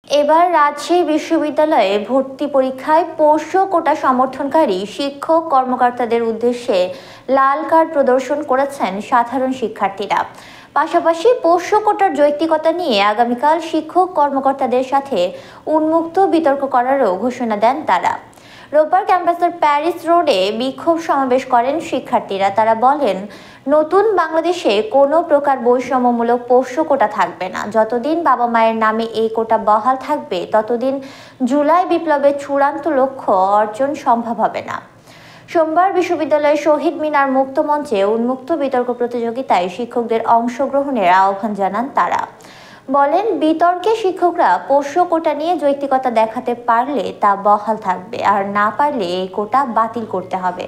এবার রাজশাহী বিশ্ববিদ্যালয়ে ভর্তি পরীক্ষায় পোষ্য কোটা সমর্থনকারী শিক্ষক কর্মকর্তাদের উদ্দেশ্যে লাল কার্ড প্রদর্শন করেছেন সাধারণ শিক্ষার্থীরা। পাশাপাশি পোষ্য কোটার যৌক্তিকতা নিয়ে আগামীকাল শিক্ষক কর্মকর্তাদের সাথে উন্মুক্ত বিতর্ক করারও ঘোষণা দেন তারা। রোববার ক্যাম্পাসের প্যারিস রোডে বিক্ষোভ সমাবেশ করেন শিক্ষার্থীরা। তারা বলেন, নতুন বাংলাদেশে কোনো প্রকার বৈষম্যমূলক পোষ্য কোটা থাকবে না। যতদিন বাবা মায়ের নামে এই কোটা বহাল থাকবে ততদিন জুলাই বিপ্লবের চূড়ান্ত লক্ষ্য অর্জন সম্ভব হবে না। সোমবার বিশ্ববিদ্যালয়ের শহীদ মিনার মুক্ত মঞ্চে উন্মুক্ত বিতর্ক প্রতিযোগিতায় শিক্ষকদের অংশগ্রহণের আহ্বান জানান তারা। বলেন, বিতর্কে শিক্ষকরা পোষ্য কোটা নিয়ে যৌক্তিকতা দেখাতে পারলে তা বহাল থাকবে, আর না পারলে এই কোটা বাতিল করতে হবে।